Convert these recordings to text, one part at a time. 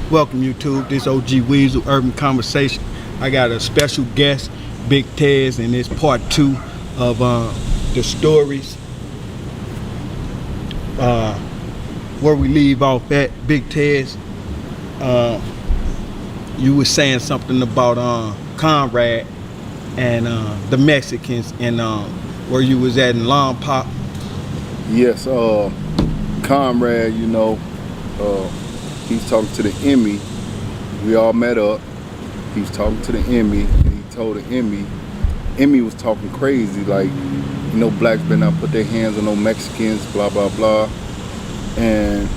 Welcome YouTube, this OG Weasel Urban Conversation. I got a special guest, Big Tez, and it's part 2 of the stories. Where we leave off at, Big Tez, you were saying something about Conrad and the Mexicans and where you was at in Long Pop. Yes, Conrad, he's talking to the Emmy. We all met up. He was talking to the Emmy, and he told the Emmy was talking crazy, like, blacks better not put their hands on no Mexicans, blah, blah, blah. And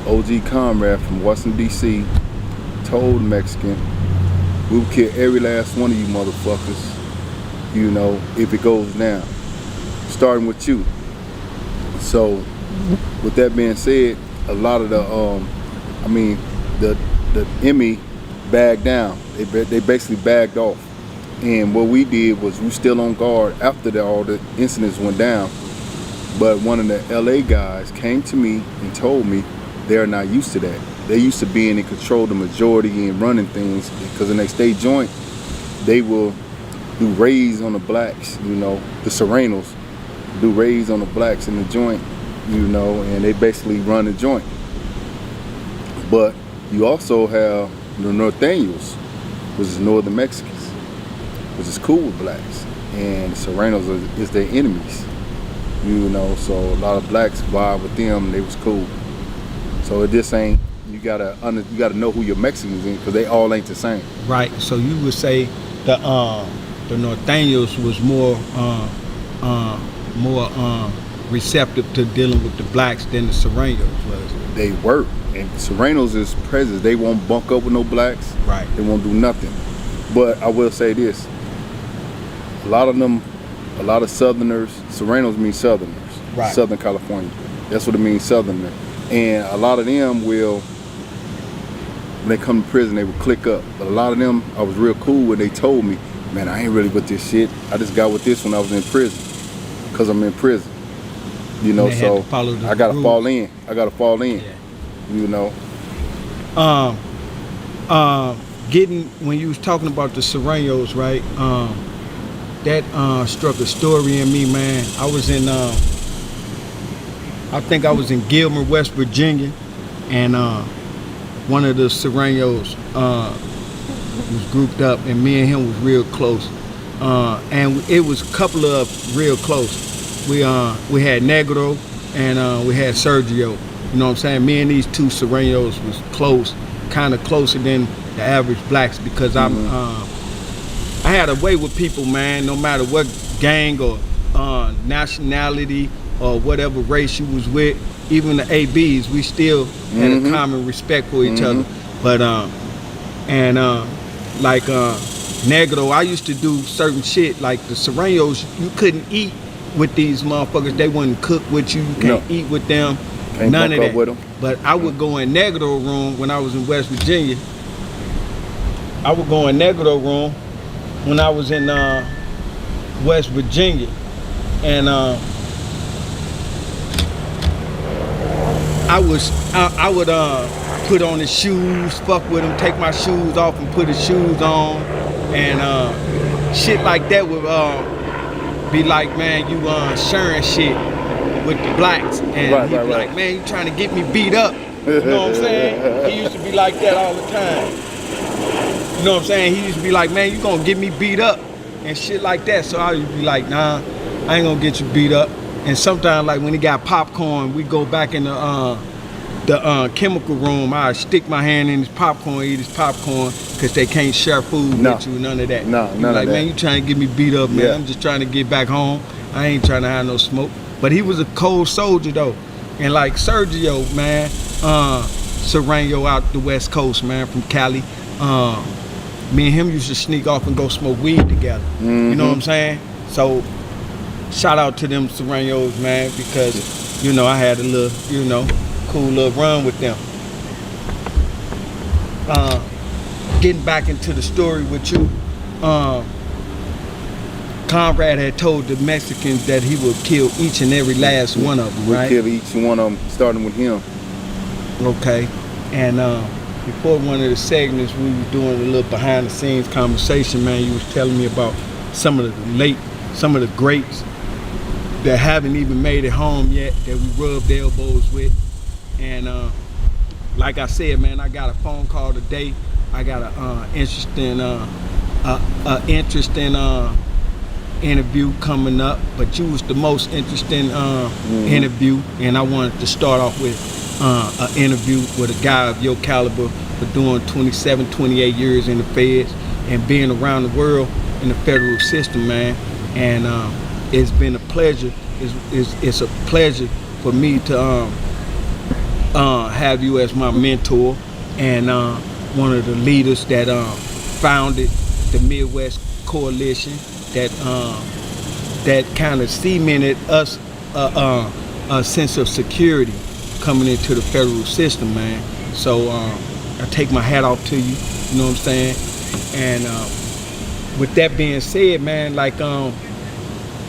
OG Conrad from Washington, D.C. told the Mexican, we will kill every last one of you motherfuckers, if it goes down, starting with you. So, with that being said, a lot of the Emmy bagged down. They basically bagged off. And what we did was we still on guard after all the incidents went down. But one of the LA guys came to me and told me they're not used to that. They're used to being in control of the majority and running things, because in their state joint, they will do raids on the blacks, the Serranos do raids on the blacks in the joint, and they basically run the joint. But you also have the Norteños, which is Northern Mexicans, which is cool with blacks, and the Serranos is their enemies, so a lot of blacks vibe with them, and they was cool. So it just ain't, you gotta know who your Mexicans in, because they all ain't the same. Right, so you would say the Norteños was more receptive to dealing with the blacks than the Serranos was. They were. And Serranos is presidents. They won't bunk up with no blacks. Right. They won't do nothing. But I will say this. A lot of Southerners, Serranos mean Southerners. Right. Southern California. That's what it means, Southerner. And a lot of them will, when they come to prison, they will click up. But a lot of them, I was real cool when they told me, man, I ain't really with this shit. I just got with this when I was in prison. Because I'm in prison. So I gotta fall in. Yeah. When you was talking about the Serranos, right? That struck a story in me, man. I was in, I think I was in Gilmer, West Virginia, and one of the Serranos was grouped up, and me and him was real close, and it was a couple of real close. We had Negro and we had Sergio. You know what I'm saying? Me and these two Serranos was close, kind of closer than the average blacks, because I had a way with people, man. No matter what gang or nationality or whatever race you was with, even the ABs, we still had a common respect for each other. But like Negro, I used to do certain shit like the Serranos. You couldn't eat with these motherfuckers. They wouldn't cook with you. You can't eat with them. Can't none of that. With them. But I would go in Negro room when I was in West Virginia. I would go in Negro room when I was in West Virginia, and I would put on his shoes, fuck with him, take my shoes off and put his shoes on, and shit like that would be like, man, you sharing shit with the blacks, and he'd be like, man, you trying to get me beat up. You know what I'm saying? He used to be like that all the time. You know what I'm saying? He used to be like, man, you gonna get me beat up and shit like that. So I used to be like, nah, I ain't gonna get you beat up. And sometimes, like when he got popcorn, we go back in the chemical room. I stick my hand in his popcorn, eat his popcorn, because they can't share food with you, none of that. No, none of that. Man, you trying to get me beat up, man. I'm just trying to get back home. I ain't trying to have no smoke. But he was a cold soldier, though. And like Sergio, man, Serrano out the West Coast, man, from Cali. Me and him used to sneak off and go smoke weed together. You know what I'm saying? So shout out to them Serranos, man, because, I had a little, cool little run with them. Getting back into the story with you, Conrad had told the Mexicans that he would kill each and every last one of them, right? We'll kill each one of them, starting with him. Okay. And before one of the segments, we were doing a little behind the scenes conversation, man. You was telling me about some of the greats that haven't even made it home yet, that we rubbed elbows with. And like I said, man, I got a phone call today. I got an interesting interview coming up, but you was the most interesting interview, and I wanted to start off with an interview with a guy of your caliber for doing 27, 28 years in the feds and being around the world in the federal system, man. And it's been a pleasure. It's a pleasure for me to have you as my mentor and one of the leaders that founded the Midwest Coalition, that kind of cemented us a sense of security coming into the federal system, man. So I take my hat off to you, you know what I'm saying? And with that being said, man, like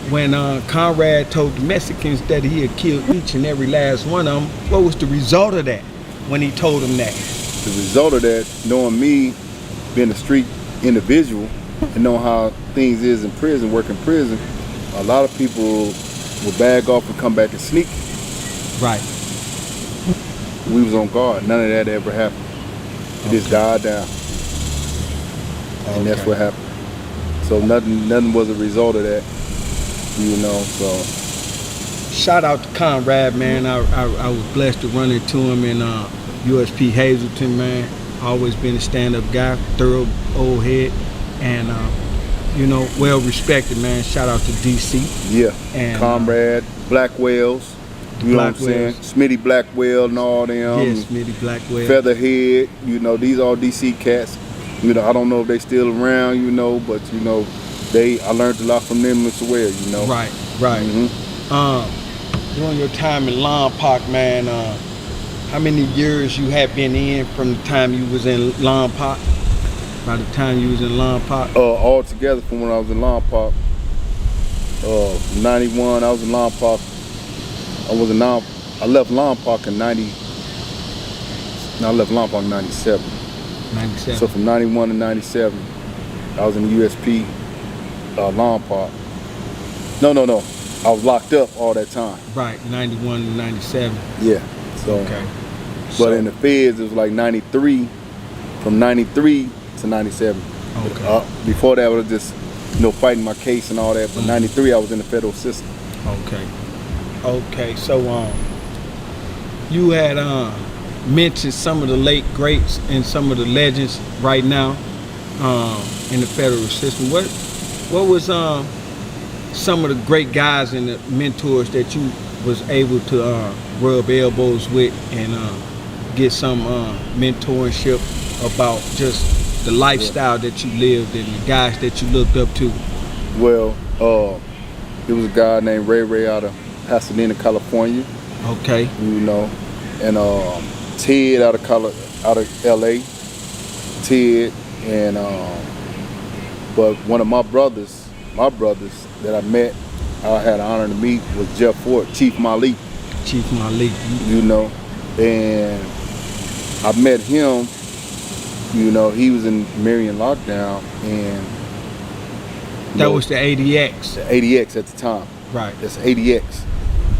when Conrad told the Mexicans that he had killed each and every last one of them, what was the result of that when he told them that? The result of that, knowing me, being a street individual, and knowing how things is in prison, work in prison, a lot of people will bag off and come back and sneak. Right. We was on guard. None of that ever happened. It just died down. And that's what happened. So nothing was a result of that, you know, so. Shout out to Conrad, man. I was blessed to run into him in USP Hazleton, man. Always been a stand-up guy, thorough old head, and you know, well respected, man. Shout out to DC. Yeah, and Conrad, Blackwells, you know what I'm saying? Smitty Blackwell and all them. Yeah, Smitty Blackwell. Featherhead, you know, these all DC cats. You know, I don't know if they still around, you know, but you know, I learned a lot from them as well, you know. Right. During your time in Lompoc, man, how many years you had been in from the time you was in Lompoc? By the time you was in Lompoc? All together from when I was in Lompoc. 91, I was in Lompoc. I left Lompoc in 90. No, I left Lompoc in 97. 97. So from 91 to 97, I was in the USP, Lompoc. No. I was locked up all that time. Right, 91 to 97. Yeah. So. Okay. But in the feds, it was like 93, from 93 to 97. Okay. Before that, I was just, you know, fighting my case and all that. But 93, I was in the federal system. Okay. So you had mentioned some of the late greats and some of the legends right now in the federal system. What was some of the great guys and the mentors that you was able to rub elbows with and get some mentorship about just the lifestyle that you lived and the guys that you looked up to? Well, there was a guy named Ray out of Pasadena, California. Okay. You know, and Ted out of LA. Ted and but one of my brothers that I met, I had the honor to meet, was Jeff Ford, Chief Malik. Chief Malik. You know, and I met him, you know, he was in Marion lockdown, and that was the ADX. The ADX at the time. Right. That's ADX,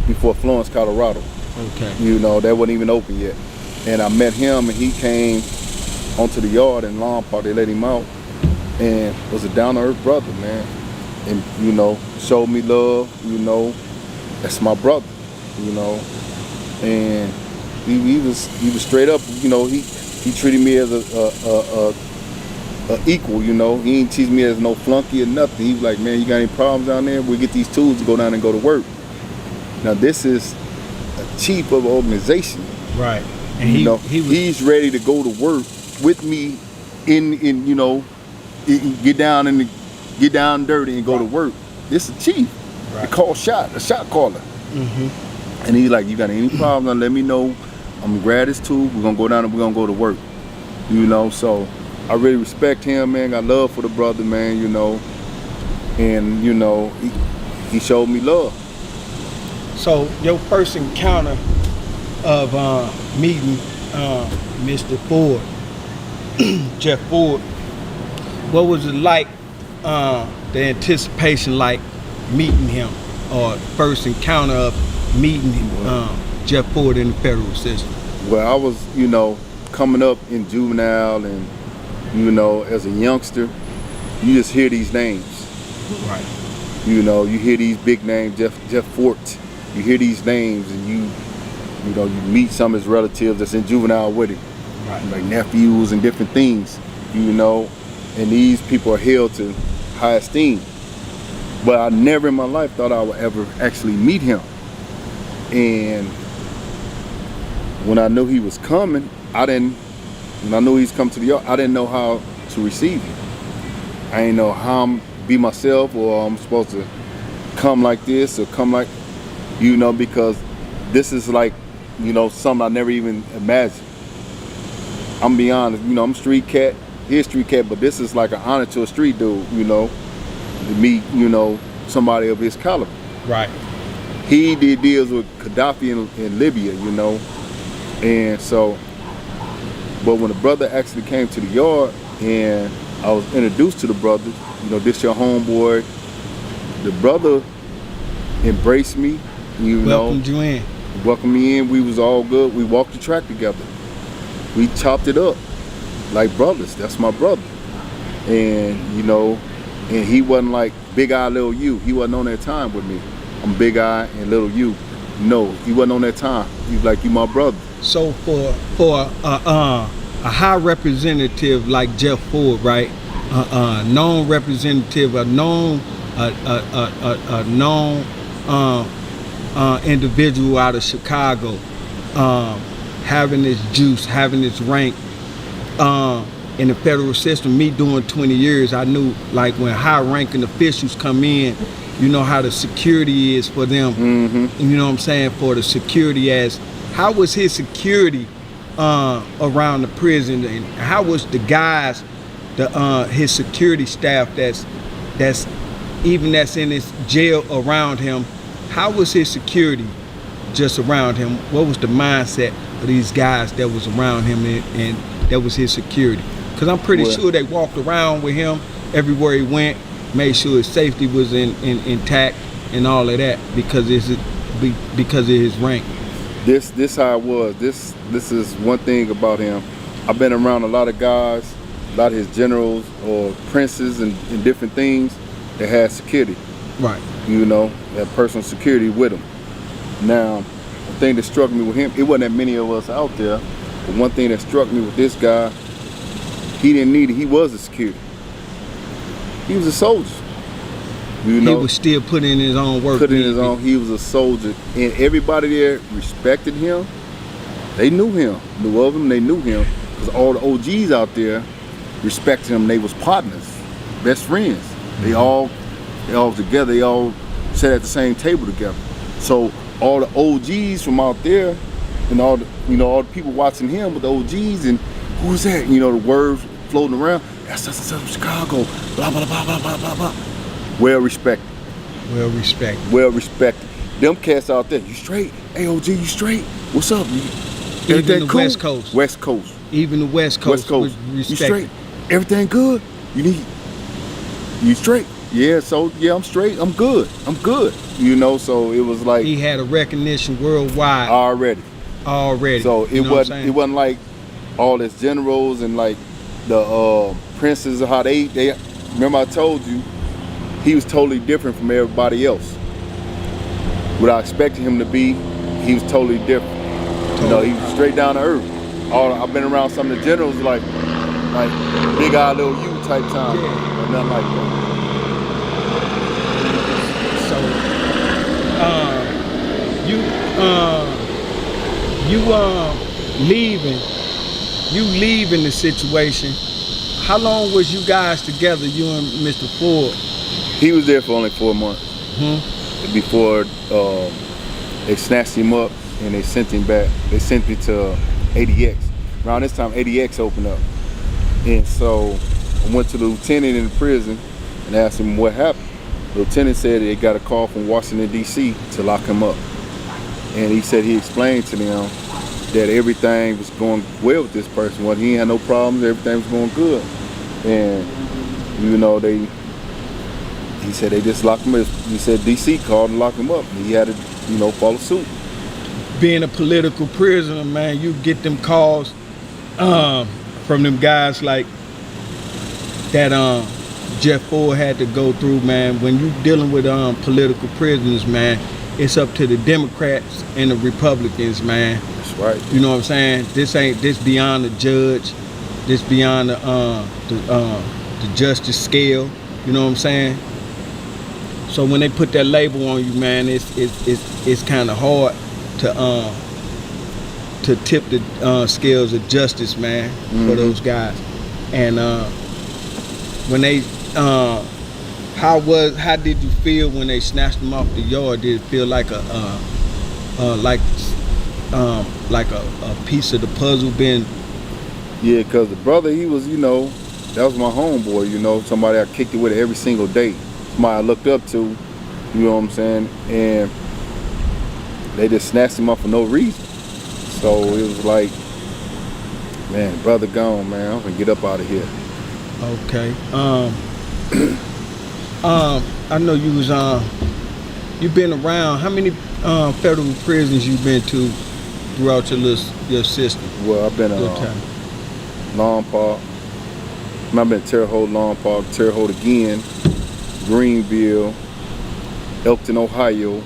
before Florence, Colorado. Okay. You know, that wasn't even open yet. And I met him, and he came onto the yard in Lompoc. They let him out, and was a down-to-earth brother, man. And, you know, showed me love, you know. That's my brother, you know. And he was straight up, you know, he treated me as a equal, you know. He didn't teach me as no flunky or nothing. He was like, man, you got any problems down there? We'll get these tools to go down and go to work. Now this is a chief of an organization. Right. And he's ready to go to work with me in you know, get down dirty and go to work. This is chief. Right. Call a shot caller. Mm-hmm. And he's like, you got any problems, let me know. I'm gonna grab this tool, we're gonna go down and we're gonna go to work. You know, so I really respect him, man. Got love for the brother, man, you know. And, you know, he showed me love. So your first encounter of meeting Mr. Ford, Jeff Ford, what was it like, the anticipation like meeting him, or first encounter of meeting Jeff Ford in the federal system? Well, I was, coming up in juvenile, and, as a youngster, you just hear these names. Right. You hear these big names, Jeff Fort. You hear these names, and you meet some of his relatives that's in juvenile with him, Right. like nephews and different things, and these people are held to high esteem. But I never in my life thought I would ever actually meet him. And when I knew he was coming, when I knew he was coming to the yard, I didn't know how to receive him. I didn't know how I'm be myself, or I'm supposed to come like this or come like, because this is like, something I never even imagined. I'm gonna be honest, I'm a street cat, he's a street cat, but this is like an honor to a street dude, to meet, somebody of his caliber. Right. He did deals with Gaddafi in Libya, and so, but when the brother actually came to the yard and I was introduced to the brother, this your homeboy, the brother embraced me, Welcomed you in. Welcomed me in. We was all good. We walked the track together. We chopped it up like brothers. That's my brother. And and he wasn't like Big Eye, Little U. He wasn't on that time with me. I'm Big Eye and Little U. No, he wasn't on that time. He was like, you my brother. So for a high representative like Jeff Ford, right? Known representative, a known individual out of Chicago, having this juice, having this rank in the federal system. Me doing 20 years, I knew like when high-ranking officials come in, you know how the security is for them. Mm-hmm. You know what I'm saying? For the security, as how was his security around the prison, and how was the guys, his security staff that's in his jail around him? How was his security just around him? What was the mindset of these guys that was around him and that was his security? Because I'm pretty sure they walked around with him everywhere he went, made sure his safety was intact and all of that because of his rank. This how it was. This is one thing about him. I've been around a lot of guys, a lot of his generals or princes and different things that had security. Right. That personal security with him. Now, the thing that struck me with him, it wasn't that many of us out there, but one thing that struck me with this guy, he didn't need it. He was a security. He was a soldier. He was still putting in his own work. He was a soldier, and everybody there respected him. They knew him, knew of him, they knew him, because all the OGs out there respected him. They was partners, best friends. They all together. They all sat at the same table together. So all the OGs from out there, and all the people watching him with the OGs, and who's that? The words floating around. That's Chicago. Blah blah blah blah blah blah blah. Well respected. Them cats out there, you straight? Hey, OG, you straight? What's up? Even the cool? West Coast. West Coast. Even the West Coast. Was you straight? Everything good? You straight? Yeah, so yeah, I'm straight. I'm good. So it was like he had a recognition worldwide already. So it wasn't like all his generals and like the princes, how they remember I told you he was totally different from everybody else. What I expected him to be, he was totally different. He was straight down to earth. I've been around some of the generals like Big Eye, Little U type time, or nothing like that. You leaving the situation. How long was you guys together, you and Mr. Ford? He was there for only 4 months. Mm-hmm. Before they snatched him up and they sent him back. They sent me to ADX. Around this time, ADX opened up. And so I went to the lieutenant in the prison and asked him what happened. The lieutenant said they got a call from Washington, D.C. to lock him up. And he said he explained to them that everything was going well with this person. Well, he ain't had no problems. Everything was going good. And you know, he said they just locked him up. He said DC called and locked him up. And he had to, you know, follow suit. Being a political prisoner, man, you get them calls from them guys like that Jeff Ford had to go through, man. When you dealing with political prisoners, man, it's up to the Democrats and the Republicans, man. That's right. You know what I'm saying? This beyond the judge. This beyond the justice scale. You know what I'm saying? So when they put that label on you, man, it's kind of hard to tip the scales of justice, man, for those guys. And when they how did you feel when they snatched them off the yard? Did it feel like a piece of the puzzle being? Yeah, cause the brother, he was, you know, that was my homeboy, you know, somebody I kicked it with every single day, somebody I looked up to, you know what I'm saying, and they just snatched him up for no reason. So it was like, man, brother gone, man, I'm gonna get up out of here. Okay. I know you was you've been around. How many federal prisons you been to throughout your system? Well, I've been Long Park. I've been Terre Haute, Long Park, Terre Haute again, Greenville, Elkton, Ohio,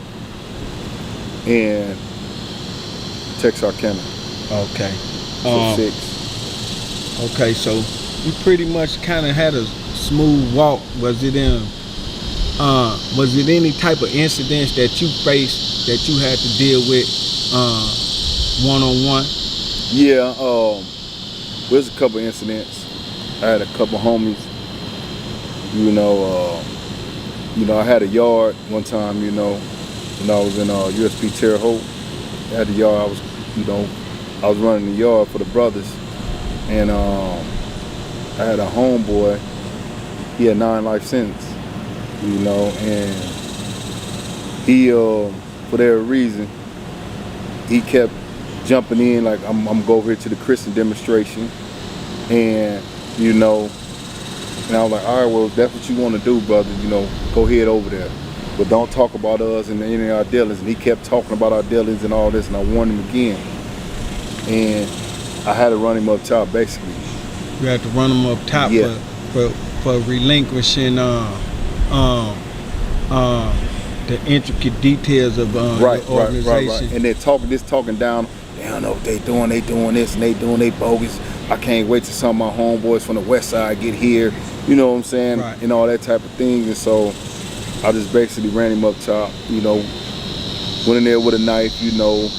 and Texarkana. Okay. So 6. Okay, so you pretty much kind of had a smooth walk. Was it any type of incidents that you faced that you had to deal with one-on-one? Yeah, there's a couple incidents. I had a couple homies, you know, I had a yard one time, you know, when I was in USP Terre Haute. I had a yard, I was running the yard for the brothers, and I had a homeboy, he had 9 life sentence, you know, and he, for whatever reason, he kept jumping in, like, I'm gonna go over here to the Christian demonstration, and, you know, and I was like, all right, well, if that's what you want to do, brother, you know, go ahead over there. But don't talk about us and any of our dealings. And he kept talking about our dealings and all this, and I warned him again. And I had to run him up top, basically. You had to run him up top, yeah, for relinquishing the intricate details of the organization. Right. And they're talking down, they don't know what they doing this and they doing they bogus. I can't wait till some of my homeboys from the west side get here, you know what I'm saying, right, and all that type of things. And so I just basically ran him up top, you know, went in there with a knife, you know,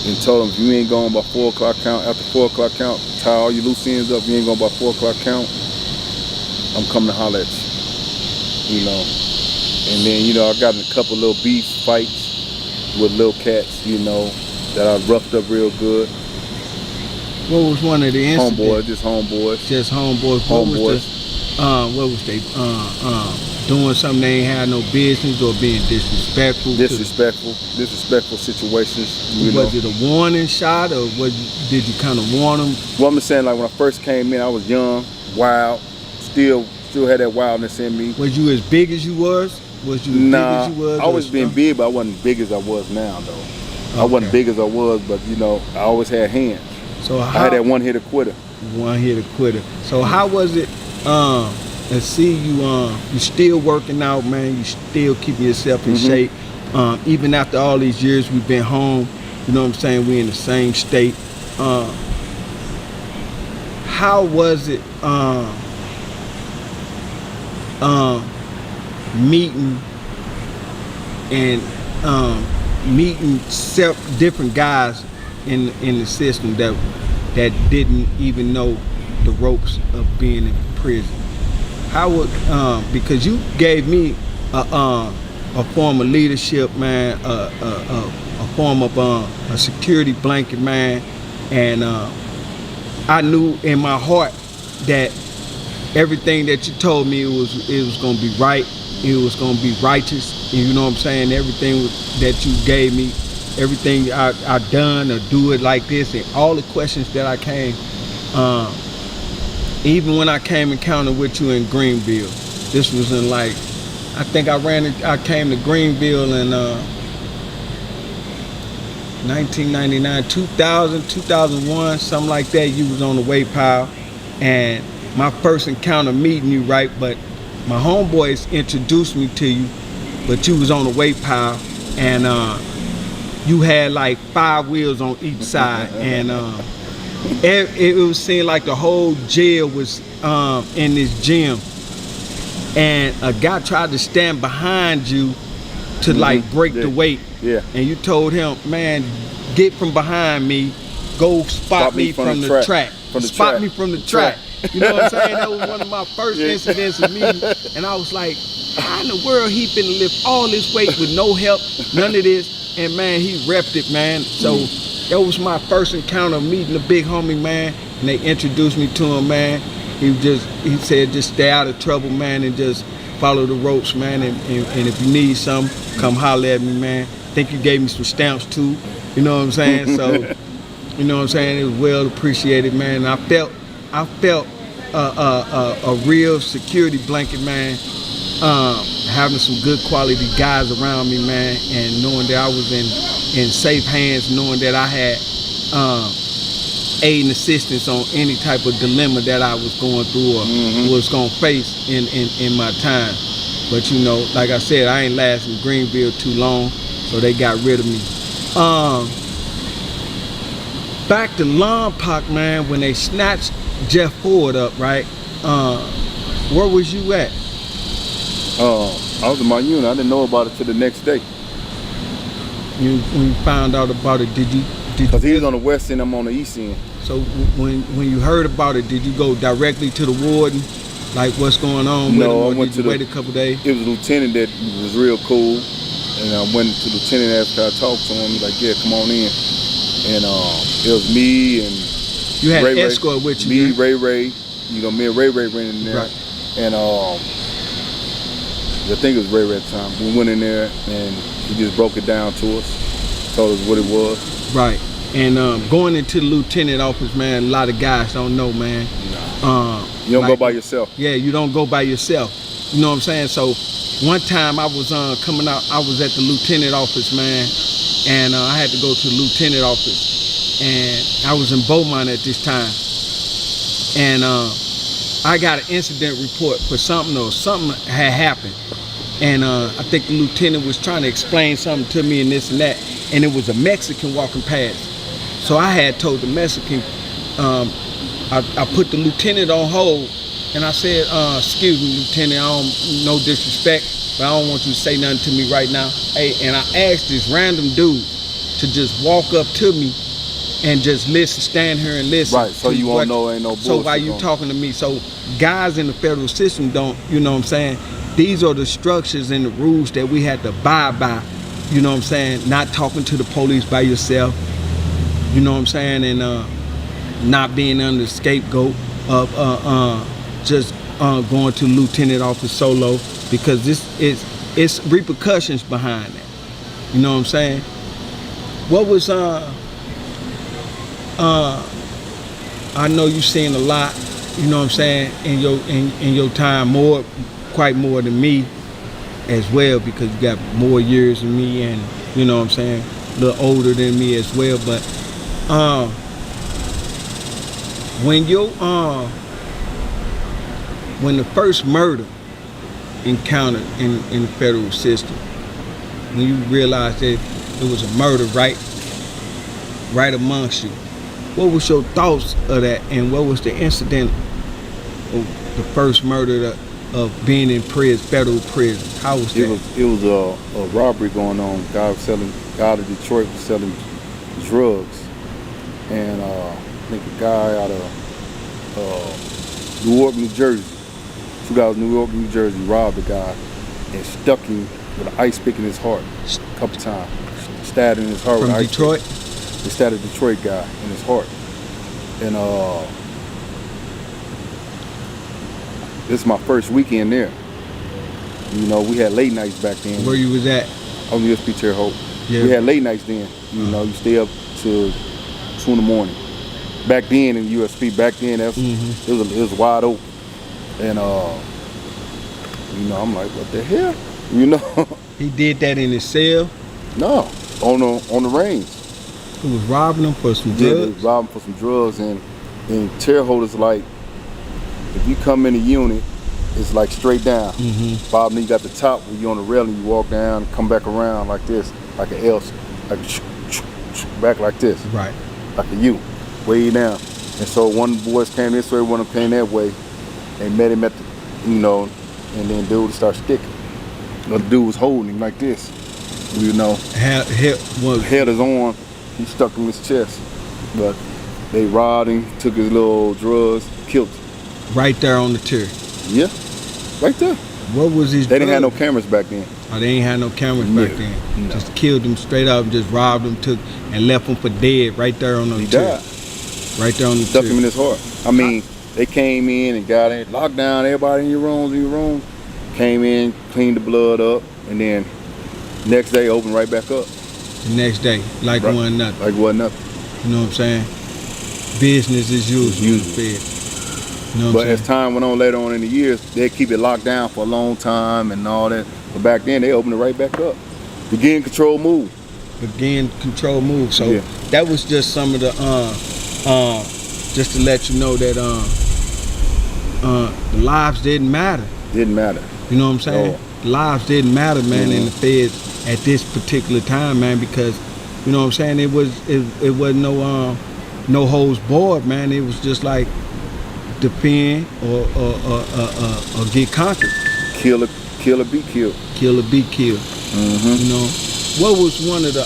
and told him, if you ain't going by 4 o'clock count, after 4 o'clock count, tie all your loose ends up, you ain't going by 4 o'clock count, I'm coming to holler at you, you know. And then, you know, I got in a couple little beef fights with little cats, you know, that I roughed up real good. What was one of the incidents? Homeboys, just homeboys. Just homeboys. What was they doing something they ain't had no business, or being disrespectful? Disrespectful situations. Was it a warning shot, or did you kind of warn them? Well, I'm just saying, like, when I first came in, I was young, wild, still had that wildness in me. Was you as big as you was? Was you as big as you was? I always been big, but I wasn't big as I was now, though. Okay. I wasn't big as I was, but, you know, I always had hands. So I had that one-hitter quitter. One-hitter quitter. So how was it? Let's see, you still working out, man. You still keeping yourself in shape. Even after all these years we've been home, you know what I'm saying? We in the same state. How was it meeting different guys in the system that didn't even know the ropes of being in prison? How would because you gave me a form of leadership, man, a form of a security blanket, man, and I knew in my heart that everything that you told me it was gonna be right, it was gonna be righteous, and you know what I'm saying, everything that you gave me everything I done or do it like this, and all the questions that I came. Even when I came encountered with you in Greenville, this was in like, I think I came to Greenville in 1999, 2000, 2001, something like that. You was on the weight pile, and my first encounter meeting you, right? But my homeboys introduced me to you, but you was on the weight pile, and you had like 5 wheels on each side, and it was seemed like the whole jail was in this gym, and a guy tried to stand behind you to like break the weight. Yeah. And you told him, man, get from behind me, go spot me from the track. Spot me from the track. You know what I'm saying? That was one of my first incidents of meeting. And I was like, how in the world he finna lift all this weight with no help, none of this? And man, he repped it, man. So that was my first encounter meeting the big homie, man. And they introduced me to him, man. He said, just stay out of trouble, man, and just follow the ropes, man. And if you need something, come holler at me, man. I think you gave me some stamps too. You know what I'm saying? So, you know what I'm saying? It was well appreciated, man. And I felt a real security blanket, man. Having some good quality guys around me, man, and knowing that I was in safe hands, knowing that I had aid and assistance on any type of dilemma that I was going through or was gonna face in my time. But you know, like I said, I ain't last in Greenville too long, so they got rid of me. Back to Lompoc, man, when they snatched Jeff Ford up, right? Where was you at? I was in my unit. I didn't know about it till the next day. When you found out about it, did you? Because he was on the west end, I'm on the east end. So when you heard about it, did you go directly to the warden? Like, what's going on with him? Or I went did you to wait a couple days? It was a lieutenant that was real cool. And I went to the lieutenant after I talked to him. He's like, yeah, come on in. And it was me and you had Ray an escort with you. Me, Ray, you know, me and Ray went in there. Right. And I think it was Ray at the time. We went in there and he just broke it down to us, told us what it was. Right. And going into the lieutenant office, man, a lot of guys don't know, man. You don't go by yourself. Yeah, you don't go by yourself. You know what I'm saying? So one time I was coming out, I was at the lieutenant office, man, and I had to go to the lieutenant office, and I was in Beaumont at this time, and I got an incident report for something, or something had happened, and I think the lieutenant was trying to explain something to me and this and that, and it was a Mexican walking past. So I had told the Mexican, I put the lieutenant on hold, and I said, excuse me, Lieutenant, no disrespect, but I don't want you to say nothing to me right now. Hey, and I asked this random dude to just walk up to me and just listen, stand here and listen. Right, so you won't know ain't no bullshit. So while you talking to me, so guys in the federal system don't, you know what I'm saying? These are the structures and the rules that we had to abide by, you know what I'm saying? Not talking to the police by yourself, you know what I'm saying? And not being under the scapegoat of just going to lieutenant office solo, because it's repercussions behind that. You know what I'm saying? What was I know you've seen a lot, you know what I'm saying, in your time, quite more than me as well, because you got more years than me, and you know what I'm saying, a little older than me as well. But when the first murder encountered in the federal system, when you realized that it was a murder right amongst you, what was your thoughts of that, and what was the incident of the first murder of being in prison, federal prison? How was that? It was a robbery going on. Guy out of Detroit was selling drugs, and I think a guy out of Newark, New Jersey. 2 guys in Newark, New Jersey robbed a guy and stuck him with an ice pick in his heart a couple times. Stabbed in his heart with an ice Detroit? pick. They stabbed a Detroit guy in his heart. And this is my first weekend there. You know, we had late nights back then. Where you was at? On the USP Terre Haute. We had late nights then. You know, you stay up till 2 in the morning. Back then in USP, it was wide open. And you know, I'm like, what the hell? You know? He did that in his cell? No, on the range. He was robbing them for some drugs? Yeah, they was robbing for some drugs, and Terre Haute is like, if you come in the unit, it's like straight down. Bob, then you got the top where you on the railing, you walk down, come back around like this, like an L, like back like this. Right. Like a U, way down. And so one of the boys came this way, one of them came that way, and met him at the, you know, and then dude started sticking. The dude was holding him like this, you know. Held his arm, he stuck him in his chest. But they robbed him, took his little drugs, killed him. Right there on the tier? Yeah, right there. What was his They didn't have no cameras back then. Oh, they ain't had no cameras back then. No. Just killed him straight up, just robbed him, took, and left him for dead right there on the He tier. died. Right there on the Stuck tier. him in his heart. I mean, they came in and got it, locked down everybody in your rooms. Came in, cleaned the blood up, and then next day opened right back up. The next day, like Right. wasn't nothing. Like wasn't nothing. You know what I'm saying? Business as usual. You know what But I'm as saying? time went on later on in the years, they keep it locked down for a long time and all that. But back then, they opened it right back up. Begin control move. Again, control move. So Yeah. that was just some of the just to let you know that the lives didn't matter. Didn't matter. You know what I'm saying? No. Lives didn't matter, man, in the feds at this particular time, man, because you know what I'm saying, it wasn't no holds barred, man. It was just like defend or get conquered. Kill or be killed. Kill or be killed. You know, what was one of the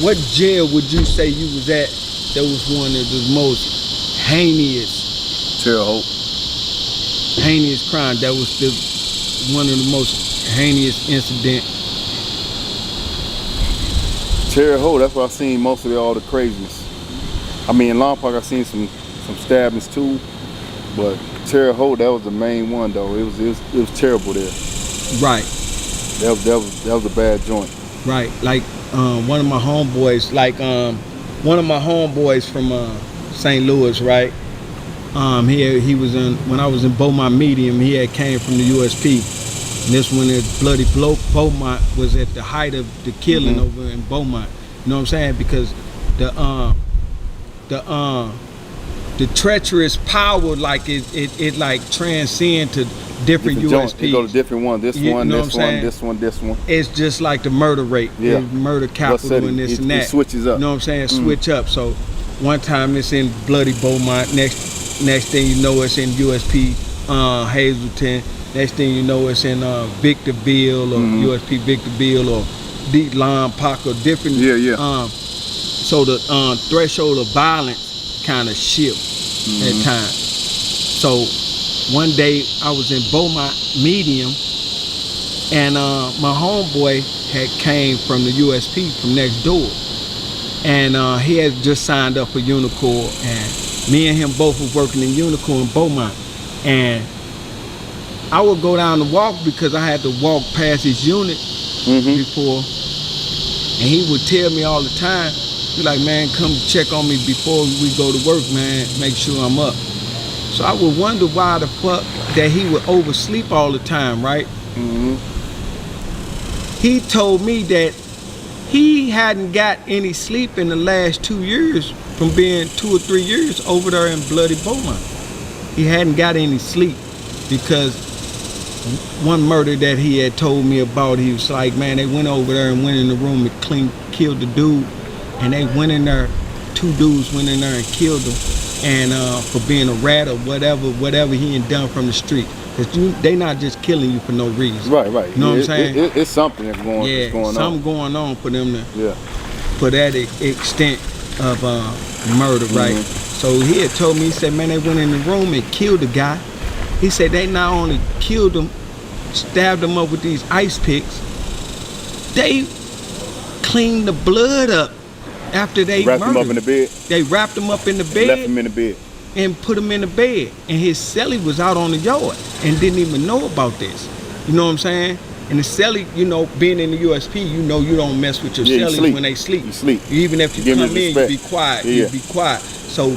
what jail would you say you was at that was one of the most heinous crime? That was one of the most heinous incident. Terre Haute, that's where I seen most of all the craziness. I mean, in Long Park I seen some stabbings too, but Terre Haute, that was the main one though. It was terrible there. Right. That was a bad joint. Right. Like one of my homeboys, from St. Louis, right? He was in, when I was in Beaumont Medium, he had came from the USP. And this when the bloody Beaumont was at the height of the killing over in Beaumont. You know what I'm saying? Because the treacherous power, like it like transcend to different USPs. They go to different ones. This one, this one. It's just like the murder rate, the murder capital, and this and that. It switches up. You know what I'm saying? Switch up. So one time it's in bloody Beaumont. Next thing you know, it's in USP Hazleton. Next thing you know, it's in Victorville or USP Victorville or Deep Lompoc or different. So the threshold of violence kind of shift at times. So one day I was in Beaumont Medium, and my homeboy had came from the USP from next door, and he had just signed up for Unicor, and me and him both were working in Unicor in Beaumont, and I would go down to walk because I had to walk past his unit before, and he would tell me all the time, be like, man, come check on me before we go to work, man, make sure I'm up. So I would wonder why the fuck that he would oversleep all the time, right? He told me that he hadn't got any sleep in the last 2 years from being 2 or 3 years over there in bloody Beaumont. He hadn't got any sleep because one murder that he had told me about, he was like, man, they went over there and went in the room and killed the dude, and they went in there, 2 dudes went in there and killed him, and for being a rat or whatever he had done from the street. Cause they not just killing you for no reason. Right. You know what I'm saying? It's something that's going on. Something going on for them to, for that extent of murder, right? So he had told me, he said, man, they went in the room and killed the guy. He said they not only killed him, stabbed him up with these ice picks, they cleaned the blood up after they wrapped murdered him up in the bed. They wrapped him up in the bed. Left him in the bed. And put him in the bed. And his cellie was out on the yard and didn't even know about this. You know what I'm saying? And the celly, you know, being in the USP, you know you don't mess with your Yeah, you cellies sleep. when they sleep. You sleep. Even if you Give them come in, you respect. be quiet. Yeah. You be quiet. So